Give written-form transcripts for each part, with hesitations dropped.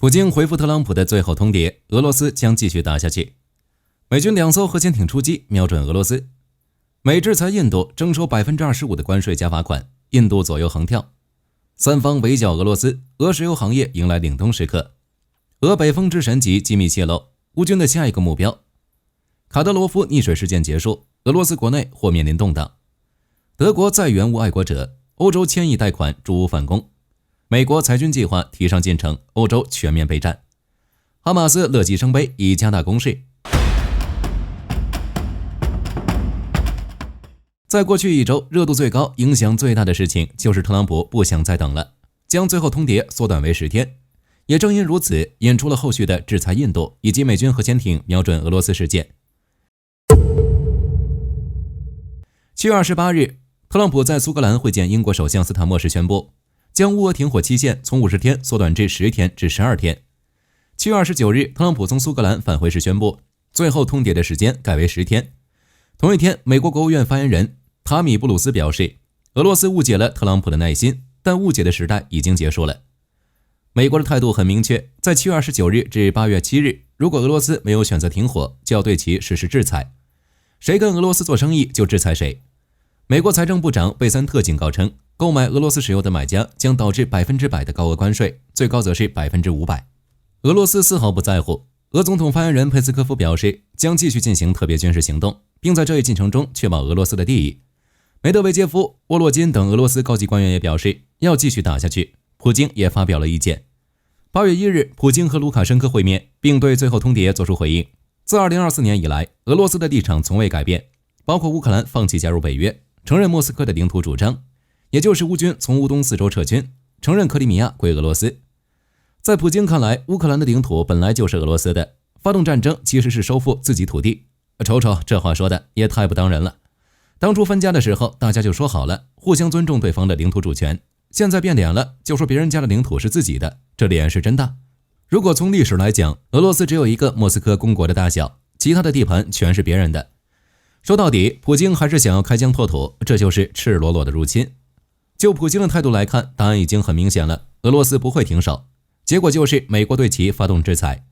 普京回复特朗普的最后通牒，俄罗斯将继续打下去。美军2艘核潜艇出击，瞄准俄罗斯。美制裁印度，征收 25% 的关税加罚款，印度左右横跳。三方围剿俄罗斯，俄石油行业迎来凛冬时刻。俄北风之神级机密泄露，乌军的下一个目标。卡德罗夫溺水事件结束，俄罗斯国内或面临动荡。德国再援乌爱国者，欧洲千亿贷款助乌反攻。美国裁军计划提上进程，欧洲全面备战。哈马斯乐极生悲，以加大攻势。在过去一周，热度最高、影响最大的事情就是特朗普不想再等了，将最后通牒缩短为10天。也正因如此，引出了后续的制裁印度以及美军核潜艇瞄准俄罗斯事件。7月28日，特朗普在苏格兰会见英国首相斯塔默时宣布，将乌俄停火期限从50天缩短至10天至12天。7月29日，特朗普从苏格兰返回时宣布，最后通牒的时间改为10天。同一天，美国国务院发言人塔米布鲁斯表示，俄罗斯误解了特朗普的耐心，但误解的时代已经结束了。美国的态度很明确，在7月29日至8月7日，如果俄罗斯没有选择停火，就要对其实施制裁。谁跟俄罗斯做生意就制裁谁。美国财政部长贝森特警告称，购买俄罗斯石油的买家将导致100%的高额关税，最高则是500%。俄罗斯丝毫不在乎。俄总统发言人佩斯科夫表示，将继续进行特别军事行动，并在这一进程中确保俄罗斯的利益。梅德韦杰夫、沃洛金等俄罗斯高级官员也表示要继续打下去。普京也发表了意见。8月1日，普京和卢卡申科会面，并对最后通牒作出回应。自2024年以来，俄罗斯的立场从未改变，包括乌克兰放弃加入北约，承认莫斯科的领土主张，也就是乌军从乌东4州撤军，承认克里米亚归俄罗斯。在普京看来，乌克兰的领土本来就是俄罗斯的，发动战争其实是收复自己土地。瞅瞅，这话说的也太不当人了。当初分家的时候，大家就说好了，互相尊重对方的领土主权。现在变脸了，就说别人家的领土是自己的，这脸是真大。如果从历史来讲，俄罗斯只有一个莫斯科公国的大小，其他的地盘全是别人的。说到底，普京还是想要开疆拓土，这就是赤裸裸的入侵。就普京的态度来看，答案已经很明显了，俄罗斯不会停手。结果就是美国对其发动制裁。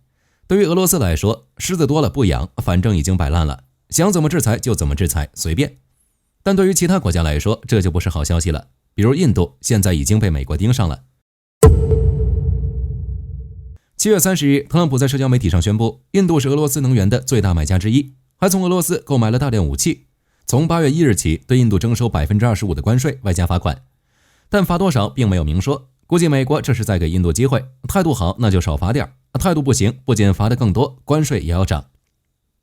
对于俄罗斯来说，虱子多了不痒，反正已经摆烂了，想怎么制裁就怎么制裁，随便。但对于其他国家来说，这就不是好消息了。比如印度现在已经被美国盯上了。7月30日，特朗普在社交媒体上宣布，印度是俄罗斯能源的最大买家之一，还从俄罗斯购买了大量武器。从8月1日起，对印度征收 25% 的关税，外加罚款。但罚多少并没有明说，估计美国这是在给印度机会，态度好那就少罚点，态度不行，不仅罚得更多，关税也要涨。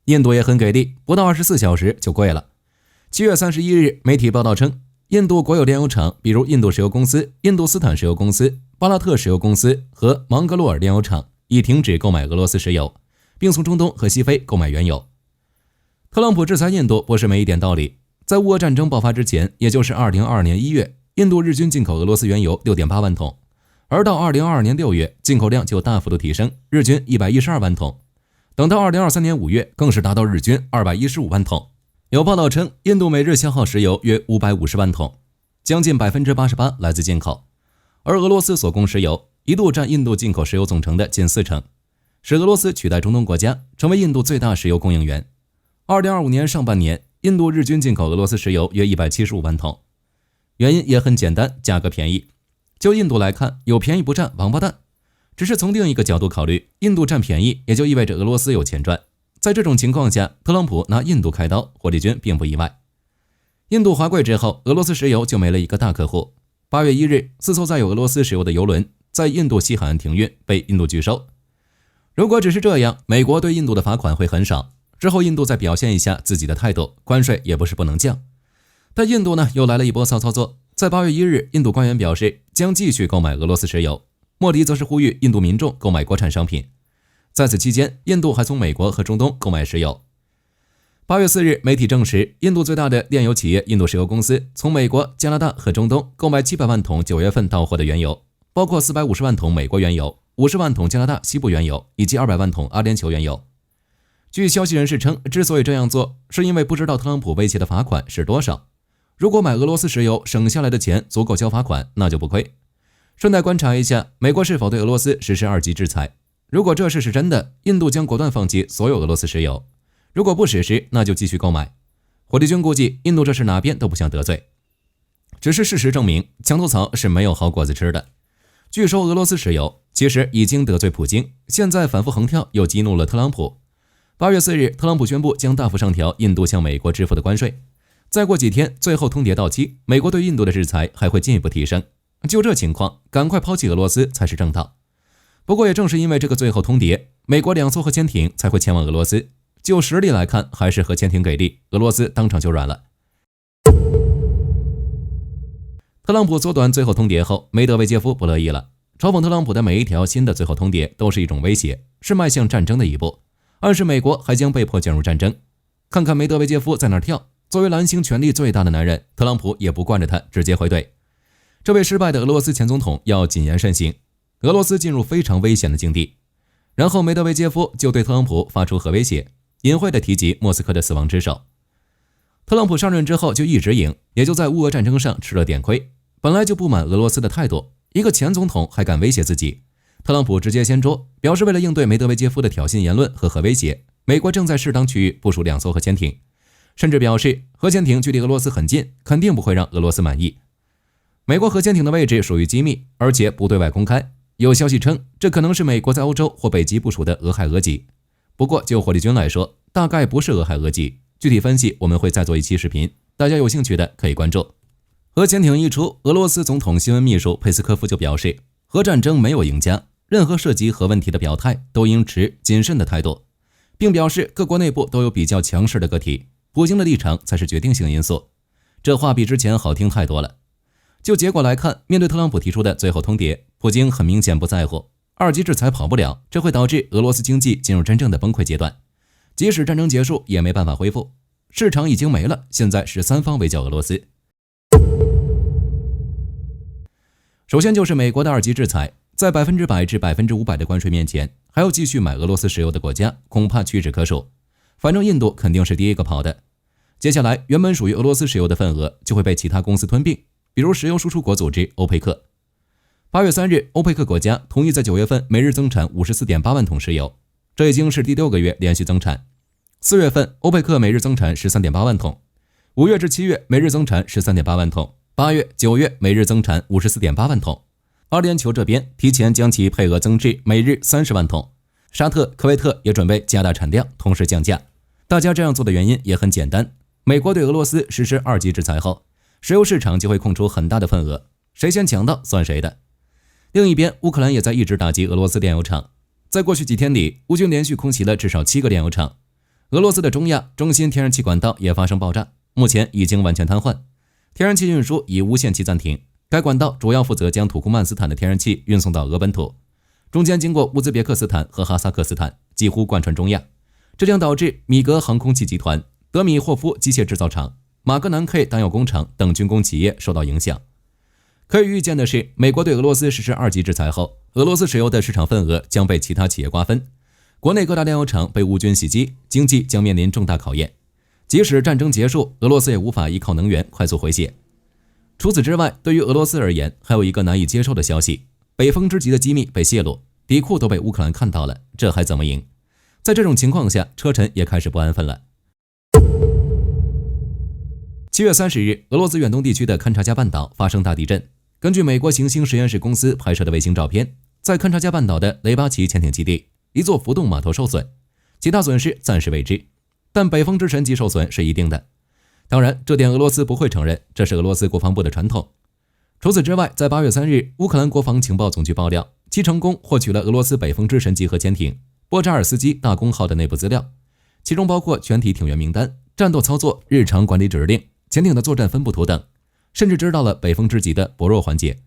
印度也很给力，不到24小时就跪了。7月31日，媒体报道称，印度国有炼油厂，比如印度石油公司、印度斯坦石油公司、巴拉特石油公司和芒格洛尔炼油厂已停止购买俄罗斯石油，并从中东和西非购买原油。特朗普制裁印度不是没一点道理。在乌俄战争爆发之前，也就是2022年1月，印度日均进口俄罗斯原油 6.8 万桶，而到2022年6月，进口量就大幅度提升，日均112万桶。等到2023年5月，更是达到日均215万桶。有报道称，印度每日消耗石油约550万桶，将近 88% 来自进口，而俄罗斯所供石油一度占印度进口石油总成的近40%，使俄罗斯取代中东国家，成为印度最大石油供应源。2025年上半年，印度日均进口俄罗斯石油约175万桶，原因也很简单，价格便宜。就印度来看，有便宜不占王八蛋。只是从另一个角度考虑，印度占便宜，也就意味着俄罗斯有钱赚。在这种情况下，特朗普拿印度开刀，火力军并不意外。印度滑跪之后，俄罗斯石油就没了一个大客户。8月1日，4艘载有俄罗斯石油的油轮在印度西海岸停运，被印度拒收。如果只是这样，美国对印度的罚款会很少，之后印度再表现一下自己的态度，关税也不是不能降。但印度呢，又来了一波骚操作。在8月1日，印度官员表示将继续购买俄罗斯石油，莫迪则是呼吁印度民众购买国产商品。在此期间，印度还从美国和中东购买石油。8月4日，媒体证实，印度最大的炼油企业印度石油公司从美国、加拿大和中东购买700万桶9月份到货的原油，包括450万桶美国原油、50万桶加拿大西部原油以及200万桶阿联酋原油。据消息人士称，之所以这样做，是因为不知道特朗普威胁的罚款是多少。如果买俄罗斯石油省下来的钱足够交罚款，那就不亏。顺带观察一下，美国是否对俄罗斯实施2级制裁，如果这事是真的，印度将果断放弃所有俄罗斯石油；如果不实施，那就继续购买。火力军估计，印度这事哪边都不想得罪。只是事实证明，墙头草是没有好果子吃的。拒收俄罗斯石油，其实已经得罪普京，现在反复横跳又激怒了特朗普。8月4日，特朗普宣布将大幅上调印度向美国支付的关税。再过几天，最后通牒到期，美国对印度的制裁还会进一步提升。就这情况，赶快抛弃俄罗斯才是正道。不过也正是因为这个最后通牒，美国2艘核潜艇才会前往俄罗斯。就实力来看，还是核潜艇给力，俄罗斯当场就软了。特朗普缩短最后通牒后，梅德韦杰夫不乐意了，嘲讽特朗普的每一条新的最后通牒都是一种威胁，是迈向战争的一步，暗示美国还将被迫卷入战争。看看梅德韦杰夫在那儿跳，作为蓝星权力最大的男人，特朗普也不惯着他，直接回怼。这位失败的俄罗斯前总统要谨言慎行，俄罗斯进入非常危险的境地。然后梅德韦杰夫就对特朗普发出核威胁，隐晦地提及莫斯科的死亡之手。特朗普上任之后就一直赢，也就在乌俄战争上吃了点亏。本来就不满俄罗斯的态度，一个前总统还敢威胁自己，特朗普直接掀桌，表示为了应对梅德韦杰夫的挑衅言论和核威胁，美国正在适当区域部署2艘核潜艇，甚至表示核潜艇距离俄罗斯很近，肯定不会让俄罗斯满意。美国核潜艇的位置属于机密，而且不对外公开。有消息称，这可能是美国在欧洲或北极部署的俄亥俄级。不过就火力军来说，大概不是俄亥俄级，具体分析我们会再做一期视频，大家有兴趣的可以关注。核潜艇一出，俄罗斯总统新闻秘书佩斯科夫就表示，核战争没有赢家，任何涉及核问题的表态都应持谨慎的态度，并表示各国内部都有比较强势的个体，普京的立场才是决定性因素。这话比之前好听太多了。就结果来看，面对特朗普提出的最后通牒，普京很明显不在乎，2级制裁跑不了，这会导致俄罗斯经济进入真正的崩溃阶段，即使战争结束也没办法恢复，市场已经没了，现在是三方围剿俄罗斯。首先就是美国的2级制裁，在100%至500%的关税面前，还要继续买俄罗斯石油的国家恐怕屈指可数，反正印度肯定是第一个跑的。接下来原本属于俄罗斯石油的份额就会被其他公司吞并，比如石油输出国组织欧佩克。8月3日，欧佩克国家同意在9月份每日增产 54.8 万桶石油，这已经是第6个月连续增产。4月份，欧佩克每日增产 13.8 万桶，5月至7月每日增产 13.8 万桶，8月、9月每日增产 54.8 万桶。阿联酋这边提前将其配额增至每日30万桶，沙特、科威特也准备加大产量，同时降价。大家这样做的原因也很简单，美国对俄罗斯实施2级制裁后，石油市场就会空出很大的份额，谁先抢到算谁的。另一边，乌克兰也在一直打击俄罗斯炼油厂，在过去几天里，乌军连续空袭了至少7个炼油厂。俄罗斯的中亚中心天然气管道也发生爆炸，目前已经完全瘫痪，天然气运输已无限期暂停。该管道主要负责将土库曼斯坦的天然气运送到俄本土，中间经过乌兹别克斯坦和哈萨克斯坦，几乎贯穿中亚。这将导致米格航空器集团、德米霍夫机械制造厂、马格南 K 弹药工厂等军工企业受到影响。可以预见的是，美国对俄罗斯实施2级制裁后，俄罗斯石油的市场份额将被其他企业瓜分，国内各大炼油厂被乌军袭击，经济将面临重大考验。即使战争结束，俄罗斯也无法依靠能源快速回血。除此之外，对于俄罗斯而言，还有一个难以接受的消息，北风之极的机密被泄露，底库都被乌克兰看到了，这还怎么赢？在这种情况下，车臣也开始不安分了。7月30日，俄罗斯远东地区的勘察加半岛发生大地震。根据美国行星实验室公司拍摄的卫星照片，在勘察加半岛的雷巴奇潜艇基地，一座浮动码头受损，其他损失暂时未知，但北风之神级受损是一定的。当然，这点俄罗斯不会承认，这是俄罗斯国防部的传统。除此之外，在8月3日，乌克兰国防情报总局爆料，其成功获取了俄罗斯北风之神级核潜艇波扎尔斯基大公号的内部资料，其中包括全体艇员名单、战斗操作、日常管理指令、潜艇的作战分布图等，甚至知道了北风之级的薄弱环节。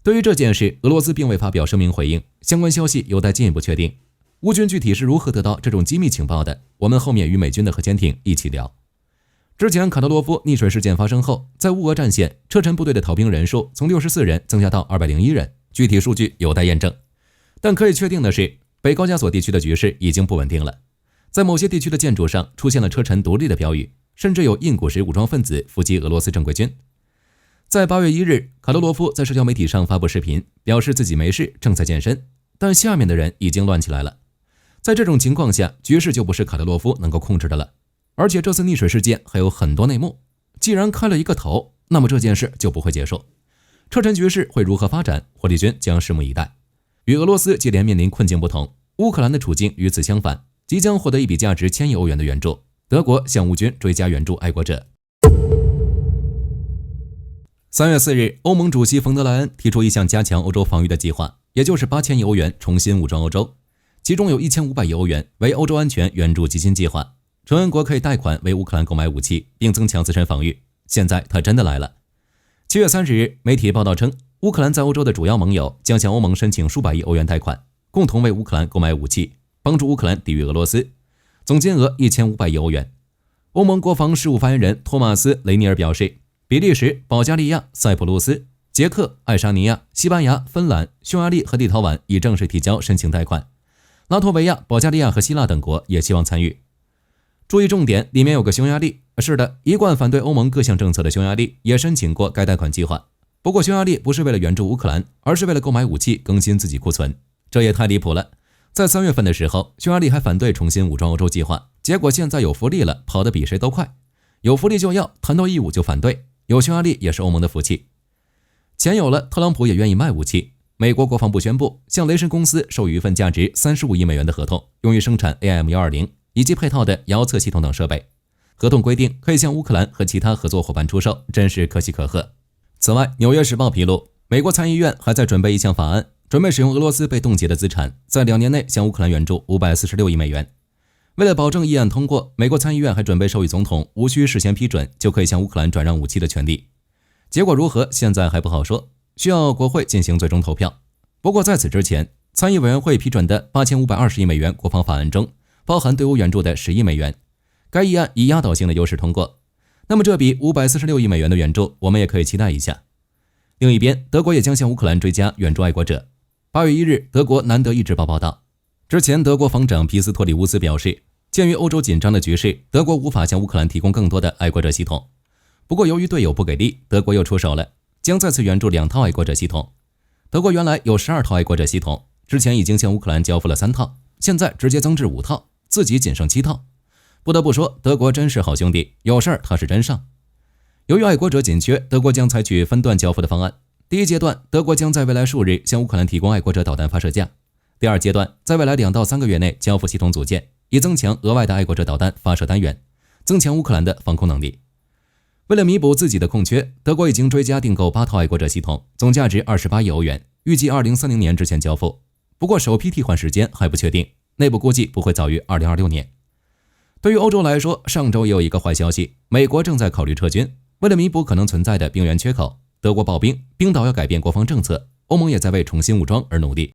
对于这件事，俄罗斯并未发表声明回应，相关消息有待进一步确定。乌军具体是如何得到这种机密情报的，我们后面与美军的核潜艇一起聊。之前卡德罗夫溺水事件发生后，在乌俄战线，车臣部队的逃兵人数从64人增加到201人，具体数据有待验证。但可以确定的是，北高加索地区的局势已经不稳定了，在某些地区的建筑上出现了车臣独立的标语，甚至有印古什武装分子伏击俄罗斯正规军。在8月1日，卡德罗夫在社交媒体上发布视频，表示自己没事，正在健身。但下面的人已经乱起来了。在这种情况下，局势就不是卡德罗夫能够控制的了。而且这次溺水事件还有很多内幕，既然开了一个头，那么这件事就不会结束。车臣局势会如何发展，火力军将拭目以待。与俄罗斯接连面临困境不同，乌克兰的处境与此相反，即将获得一笔价值1000亿欧元的援助。德国向乌军追加援助爱国者。3月4日，欧盟主席冯德莱恩提出一项加强欧洲防御的计划，也就是8000亿欧元重新武装欧洲，其中有1500亿欧元为欧洲安全援助基金计划，成员国可以贷款为乌克兰购买武器，并增强自身防御。现在它真的来了。7月30日，媒体报道称，乌克兰在欧洲的主要盟友将向欧盟申请数百亿欧元贷款，共同为乌克兰购买武器，帮助乌克兰抵御俄罗斯，总金额1500亿欧元。欧盟国防事务发言人托马斯·雷尼尔表示，比利时、保加利亚、塞浦路斯、捷克、爱沙尼亚、西班牙、芬兰、匈牙利和立陶宛已正式提交申请贷款，拉脱维亚、保加利亚和希腊等国也希望参与。注意重点，里面有个匈牙利。是的，一贯反对欧盟各项政策的匈牙利也申请过该贷款计划。不过匈牙利不是为了援助乌克兰，而是为了购买武器更新自己库存，这也太离谱了。在3月份的时候，匈牙利还反对重新武装欧洲计划，结果现在有福利了，跑得比谁都快。有福利就要，谈到义务就反对，有匈牙利也是欧盟的福气。钱有了，特朗普也愿意卖武器。美国国防部宣布向雷神公司授予一份价值35亿美元的合同，用于生产 AM120 以及配套的遥测系统等设备。合同规定可以向乌克兰和其他合作伙伴出售，真是可喜可贺。此外，《纽约时报》披露，美国参议院还在准备一项法案，准备使用俄罗斯被冻结的资产，在2年内向乌克兰援助546亿美元。为了保证议案通过，美国参议院还准备授予总统无需事先批准就可以向乌克兰转让武器的权利。结果如何，现在还不好说，需要国会进行最终投票。不过在此之前，参议委员会批准的8520亿美元国防法案中，包含对乌援助的10亿美元。该议案以压倒性的优势通过，那么这笔546亿美元的援助，我们也可以期待一下。另一边，德国也将向乌克兰追加援助爱国者。8月1日，德国南德意志报报道，之前德国防长皮斯托里乌斯表示，鉴于欧洲紧张的局势，德国无法向乌克兰提供更多的爱国者系统。不过由于队友不给力，德国又出手了，将再次援助2套爱国者系统。德国原来有12套爱国者系统，之前已经向乌克兰交付了3套，现在直接增至5套，自己仅剩7套。不得不说，德国真是好兄弟，有事儿他是真上。由于爱国者紧缺，德国将采取分段交付的方案。第一阶段，德国将在未来数日向乌克兰提供爱国者导弹发射架。第二阶段，在未来2到3个月内交付系统组件，以增强额外的爱国者导弹发射单元，增强乌克兰的防空能力。为了弥补自己的空缺，德国已经追加订购8套爱国者系统，总价值28亿欧元，预计2030年之前交付。不过首批替换时间还不确定，内部估计不会早于2026年。对于欧洲来说，上周也有一个坏消息，美国正在考虑撤军。为了弥补可能存在的兵员缺口，德国爆兵，冰岛要改变国防政策，欧盟也在为重新武装而努力。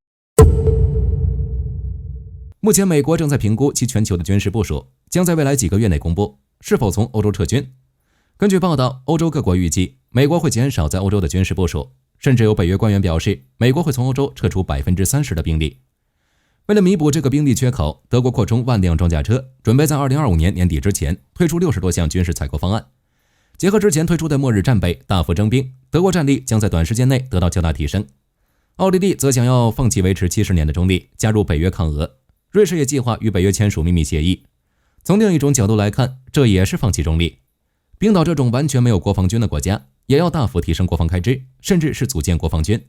目前美国正在评估其全球的军事部署，将在未来几个月内公布是否从欧洲撤军。根据报道，欧洲各国预计美国会减少在欧洲的军事部署，甚至有北约官员表示，美国会从欧洲撤出30%的兵力。为了弥补这个兵力缺口，德国扩充万辆装甲车，准备在2025年年底之前推出60多项军事采购方案。结合之前推出的末日战备大幅征兵，德国战力将在短时间内得到较大提升。奥地利则想要放弃维持70年的中立，加入北约抗俄。瑞士也计划与北约签署秘密协议。从另一种角度来看，这也是放弃中立。冰岛这种完全没有国防军的国家，也要大幅提升国防开支，甚至是组建国防军。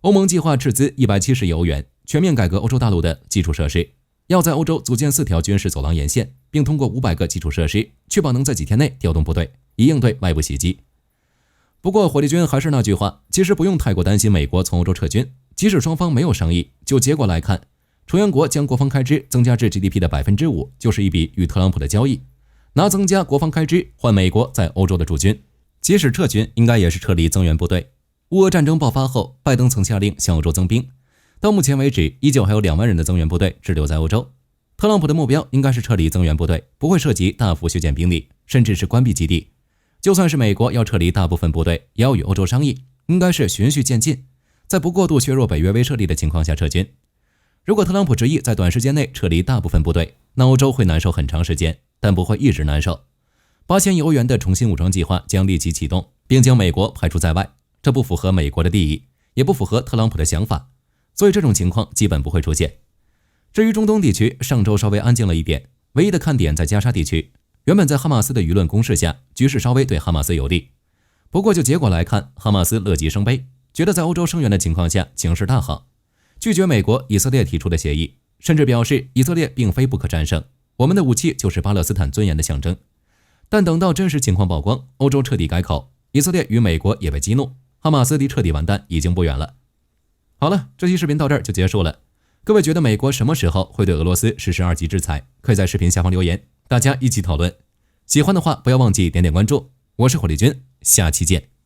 欧盟计划斥资170亿欧元，全面改革欧洲大陆的基础设施，要在欧洲组建4条军事走廊沿线，并通过500个基础设施，确保能在几天内调动部队，以应对外部袭击。不过火力军还是那句话，其实不用太过担心美国从欧洲撤军，即使双方没有商议，就结果来看，成员国将国防开支增加至 GDP 的 5%， 就是一笔与特朗普的交易，拿增加国防开支换美国在欧洲的驻军，即使撤军应该也是撤离增援部队。乌俄战争爆发后，拜登曾下令向欧洲增兵，到目前为止依旧还有2万人的增援部队滞留在欧洲。特朗普的目标应该是撤离增援部队，不会涉及大幅削减兵力，甚至是关闭基地。就算是美国要撤离大部分部队，也要与欧洲商议，应该是循序渐进，在不过度削弱北约威慑力的情况下撤军。如果特朗普执意在短时间内撤离大部分部队，那欧洲会难受很长时间，但不会一直难受。8000亿欧元的重新武装计划将立即启动，并将美国排除在外，这不符合美国的利益，也不符合特朗普的想法。所以这种情况基本不会出现。至于中东地区，上周稍微安静了一点，唯一的看点在加沙地区。原本在哈马斯的舆论攻势下，局势稍微对哈马斯有利。不过就结果来看，哈马斯乐极生悲，觉得在欧洲声援的情况下形势大好，拒绝美国、以色列提出的协议，甚至表示以色列并非不可战胜，我们的武器就是巴勒斯坦尊严的象征。但等到真实情况曝光，欧洲彻底改口，以色列与美国也被激怒，哈马斯离彻底完蛋已经不远了。好了，这期视频到这儿就结束了。各位觉得美国什么时候会对俄罗斯实施2级制裁？可以在视频下方留言，大家一起讨论。喜欢的话不要忘记点点关注。我是火力军，下期见。